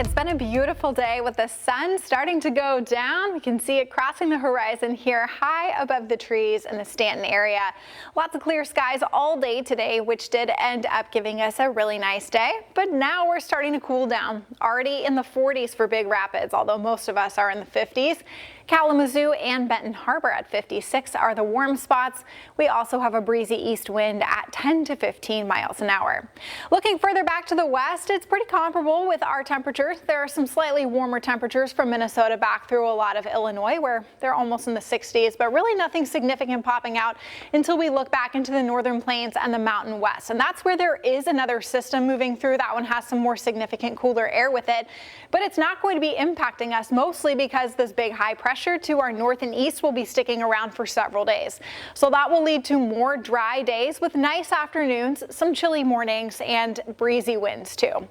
It's been a beautiful day with the sun starting to go down. We can see it crossing the horizon here high above the trees in the Stanton area. Lots of clear skies all day today, which did end up giving us a really nice day. But now we're starting to cool down. Already in the 40s for Big Rapids, although most of us are in the 50s. Kalamazoo and Benton Harbor at 56 are the warm spots. We also have a breezy east wind at 10 to 15 miles an hour. Looking further back to the west, it's pretty comparable with our temperatures. There are some slightly warmer temperatures from Minnesota back through a lot of Illinois where they're almost in the 60s, but really nothing significant popping out until we look back into the northern plains and the mountain west. And that's where there is another system moving through. That one has some more significant cooler air with it, but it's not going to be impacting us mostly because this big high pressure to our north and east will be sticking around for several days. So that will lead to more dry days with nice afternoons, some chilly mornings, and breezy winds too.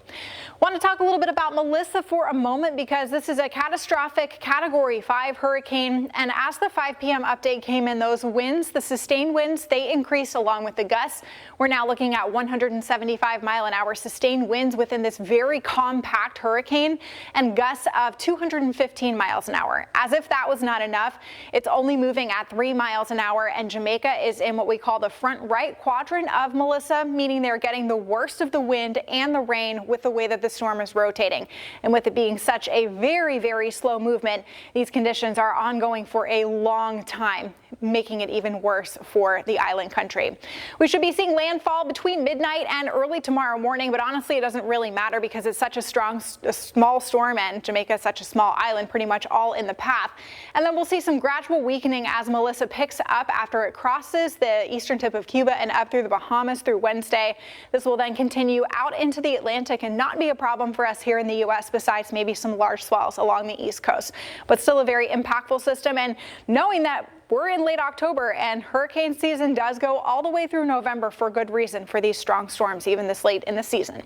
Want to talk a little bit about Melissa for a moment because this is a catastrophic Category 5 hurricane, and as the 5 p.m. update came in, those winds, the sustained winds, they increased along with the gusts. We're now looking at 175-mile-an-hour sustained winds within this very compact hurricane and gusts of 215 miles an hour. As if that was not enough, it's only moving at 3 miles an hour, and Jamaica is in what we call the front right quadrant of Melissa, meaning they're getting the worst of the wind and the rain with the way that the storm is rotating. And with it being such a very, very slow movement, these conditions are ongoing for a long time, making it even worse for the island country. We should be seeing landfall between midnight and early tomorrow morning, but honestly, it doesn't really matter because it's such a small storm and Jamaica is such a small island, pretty much all in the path. And then we'll see some gradual weakening as Melissa picks up after it crosses the eastern tip of Cuba and up through the Bahamas through Wednesday. This will then continue out into the Atlantic and not be a problem for us here in the U.S. besides maybe some large swells along the East Coast, but still a very impactful system. And knowing that we're in late October and hurricane season does go all the way through November for good reason for these strong storms, even this late in the season.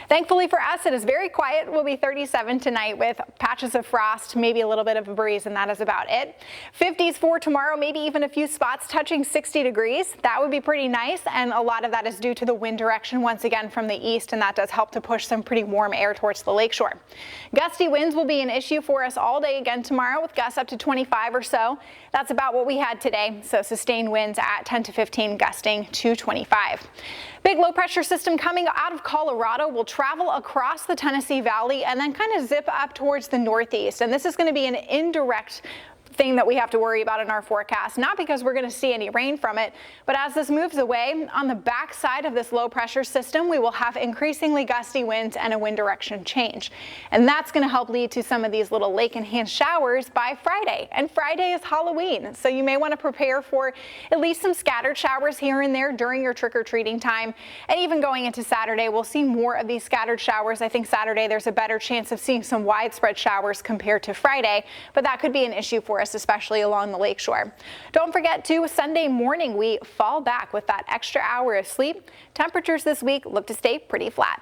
Thankfully for us, it is very quiet. We'll be 37 tonight with patches of frost, maybe a little bit of a breeze, and that is about it. 50s for tomorrow, maybe even a few spots touching 60 degrees. That would be pretty nice, and a lot of that is due to the wind direction once again from the east, and that does help to push some pretty warm air towards the lakeshore. Gusty winds will be an issue for us all day again tomorrow with gusts up to 25 or so. That's about what we had today, so sustained winds at 10 to 15, gusting to 25. Big low pressure system coming out of Colorado will travel across the Tennessee Valley and then kind of zip up towards the northeast, and this is going to be an indirect thing that we have to worry about in our forecast, not because we're going to see any rain from it, but as this moves away on the back side of this low pressure system, we will have increasingly gusty winds and a wind direction change. And that's going to help lead to some of these little lake enhanced showers by Friday. And Friday is Halloween, so you may want to prepare for at least some scattered showers here and there during your trick-or-treating time. And even going into Saturday, we'll see more of these scattered showers. I think Saturday there's a better chance of seeing some widespread showers compared to Friday, but that could be an issue for us, especially along the lakeshore. Don't forget to Sunday morning, we fall back with that extra hour of sleep. Temperatures this week look to stay pretty flat.